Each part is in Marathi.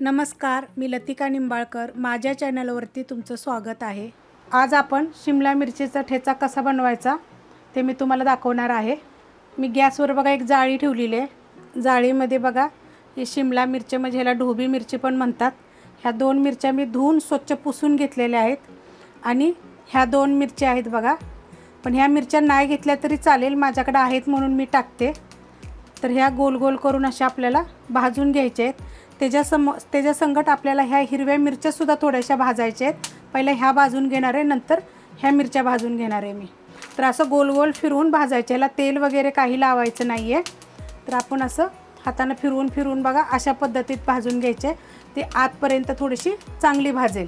नमस्कार, मी लतिका निंबाळकर. माझ्या चॅनलवरती तुमचं स्वागत आहे. आज आपण शिमला मिरचीचा ठेचा कसा बनवायचा ते मी तुम्हाला दाखवणार आहे. मी गॅसवर बघा एक जाळी ठेवलेली आहे. जाळीमध्ये बघा ही शिमला मिरची म्हणजे ह्याला ढोबी मिरची पण म्हणतात. ह्या दोन मिरच्या मी धुवून स्वच्छ पुसून घेतलेल्या आहेत आणि ह्या दोन मिरच्या आहेत बघा. पण ह्या मिरच्या नाही घेतल्या तरी चालेल, माझ्याकडे आहेत म्हणून मी टाकते. तर ह्या गोल गोल करून अशा आपल्याला भाजून घ्यायचे आहेत. त्याच्या संगत आपल्याला ह्या हिरव्या मिरच्या सुद्धा थोड्याशा भाजायच्या आहेत. पहिला ह्या भाजून घेणार आहे, नंतर ह्या मिरच्या भाजून घेणार आहे मी. तर असं गोल गोल फिरवून भाजायचे. ह्याला तेल वगैरे काही लावायचं नाही आहे. तर आपण असं हाताने फिरवून फिरवून बघा अशा पद्धतीत भाजून घ्यायचे. ते आतपर्यंत थोडीशी चांगली भाजेल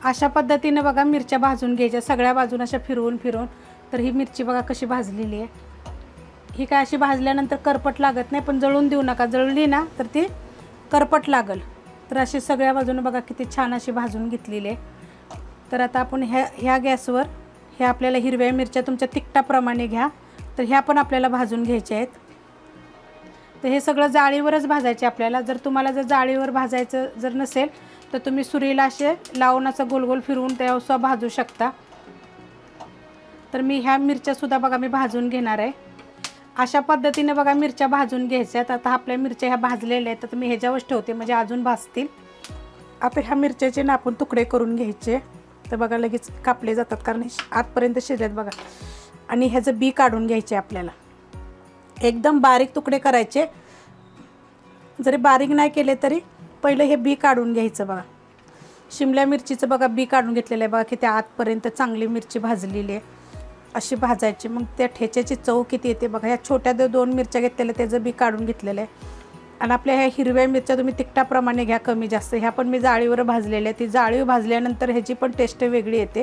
अशा पद्धतीने बघा मिरच्या भाजून घ्यायच्या सगळ्या बाजून अशा फिरवून फिरवून. तर ही मिरची बघा कशी भाजलेली आहे. ही काय अशी भाजल्यानंतर करपट लागत नाही, पण जळून देऊ नका. जळली ना तर ती करपट लागल. तर अशी सगळ्या बाजूने बघा किती छान अशी भाजून घेतलेली आहे. तर आता आपण ह्या गॅसवर ह्या आपल्याला हिरव्या मिरच्या तुमच्या तिखटाप्रमाणे घ्या. तर ह्या पण आपल्याला भाजून घ्यायच्या आहेत. तर हे सगळं जाळीवरच भाजायचे आपल्याला. जर तुम्हाला जर जाळीवर भाजायचं जर नसेल तर तुम्ही सुरीला असे लावून असं गोल गोल फिरवून त्यावर भाजू शकता. तर मी ह्या मिरच्यासुद्धा बघा मी भाजून घेणार आहे. अशा पद्धतीने बघा मिरच्या भाजून घ्यायच्यात. आता आपल्या मिरच्या ह्या भाजलेल्या आहेत तर मी ह्याच्यावरच ठेवते म्हणजे अजून भाजतील. आता ह्या मिरच्याचे ना आपण तुकडे करून घ्यायचे. तर बघा लगेच कापले जातात कारण आतपर्यंत शिजलेत बघा. आणि ह्याचं बी काढून घ्यायचे आपल्याला. एकदम बारीक तुकडे करायचे. जरी बारीक नाही केले तरी पहिलं हे बी काढून घ्यायचं बघा. शिमला मिरचीचं बघा बी काढून घेतलेलं आहे बघा की त्या आतपर्यंत चांगली मिरची भाजलेली आहे. अशी भाजायची. मग त्या ठेच्याची चव किती येते बघा. ह्या छोट्या दोन मिरच्या घेतलेल्या त्याचं बी काढून घेतलेलं आहे. आणि आपल्या ह्या हिरव्या मिरच्या तुम्ही तिखटाप्रमाणे घ्या कमी जास्त. ह्या पण मी जाळीवर भाजलेल्या आहे. ती जाळीवर भाजल्यानंतर ह्याची पण टेस्ट वेगळी येते.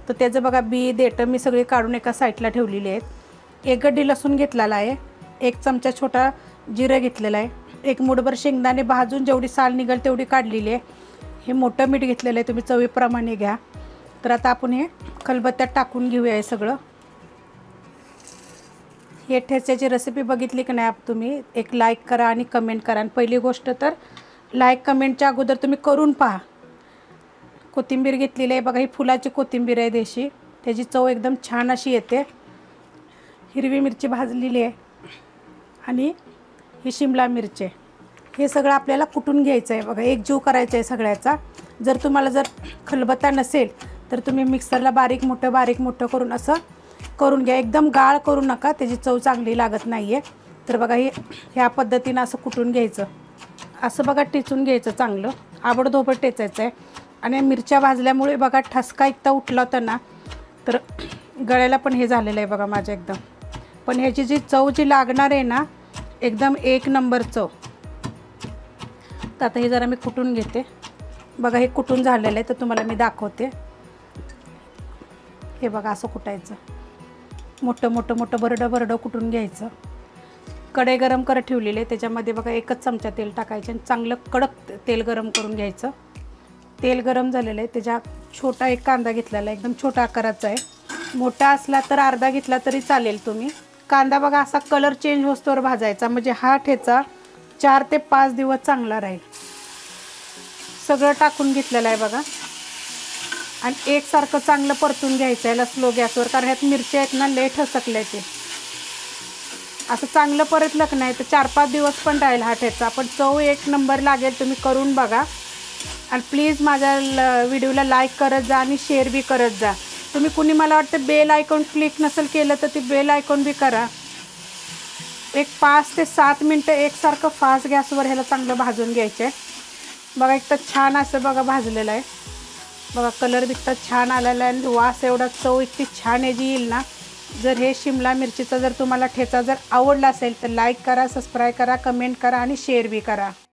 तर त्याचं बघा बी देठं मी सगळी काढून एका साईडला ठेवलेली आहेत. एक गड्डी लसूण घेतलेला आहे. एक चमचा छोटा जिरं घेतलेला आहे. एक मुठभर शेंगदाणे भाजून जेवढी साल निघेल तेवढी काढलेली आहे. हे मोठं मीठ घेतलेलं आहे, तुम्ही चवीप्रमाणे घ्या. तर आता आपण हे खलबत्त्यात टाकून घेऊया हे सगळं. हे ठेच्याची रेसिपी बघितली की नाही तुम्ही एक लाईक करा आणि कमेंट करा. आणि पहिली गोष्ट तर लाईक कमेंटच्या अगोदर तुम्ही करून पहा. कोथिंबीर घेतलेली आहे बघा. ही फुलाची कोथिंबीर आहे देशी. त्याची चव एकदम छान अशी येते. हिरवी मिरची भाजलेली आहे आणि ही शिमला मिरची आहे. हे सगळं आपल्याला कुटून घ्यायचं आहे बघा. एक जीव करायचा आहे सगळ्याचा. जर तुम्हाला जर खलबत्ता नसेल तर तुम्ही मिक्सरला बारीक मोठं करून असं करून घ्या. एकदम गाळ करू नका, त्याची चव चांगली लागत नाही आहे. तर बघा ह्या पद्धतीनं असं कुटून घ्यायचं. असं बघा टेचून घ्यायचं चांगलं. आबडधोबड टेचायचं आहे. आणि मिरच्या भाजल्यामुळे बघा ठसका इतका उठला होता ना तर गळ्याला पण हे झालेलं आहे बघा माझ्या एकदम. पण ह्याची जी चव जी लागणार आहे ना एकदम एक नंबर चव. तर आता हे जरा मी कुटून घेते बघा. हे कुटून झालेलं आहे तर तुम्हाला मी दाखवते. हे बघा असं कुटायचं. मोठं बरडं कुटून घ्यायचं. कढई गरम करत ठेवलेली आहे. त्याच्यामध्ये बघा एकच चमचा तेल टाकायचं आणि चांगलं कडक तेल गरम करून घ्यायचं. तेल गरम झालेलं आहे. त्याच्यात छोटा एक कांदा घेतलेला आहे. एकदम छोटा आकाराचा आहे. मोठा असला तर अर्धा घेतला तरी चालेल तुम्ही. कांदा बघा असा कलर चेंज होस्तोवर भाजायचा म्हणजे हा ठेचा 4 ते 5 दिवस चांगला राहील. सगळं टाकून घेतलेलं आहे बघा. आणि एकसारखं चांगलं परतून घ्यायचं आहे स्लो गॅसवर कारण ह्यात मिरच्या आहेत ना लय ठसकल्या. ते असं चांगलं परतलं की नाही तर 4-5 दिवस पण राहील हा ठेचा. पण चव एक नंबर लागेल. तुम्ही करून बघा. आणि प्लीज माझ्या व्हिडिओला लाईक करत जा आणि शेअर बी करत जा. तुम्ही कुणी मला वाटतं बेल आयकॉन क्लिक नसेल केलं तर ती बेल आयकॉन बी करा. एक 5 ते 7 मिनटं एकसारखं फास्ट गॅसवर ह्याला चांगलं भाजून घ्यायचं आहे. बघा एक तर छान असं बघा भाजलेलं आहे बघा. कलर बी इतका छान आलेला आहे आणि वास एवढा चव इतकी छान याची येईल ना. जर हे शिमला मिरचीचा जर तुम्हाला ठेचा जर आवडला असेल तर लाईक करा, सबस्क्राईब करा, कमेंट करा आणि शेअर बी करा.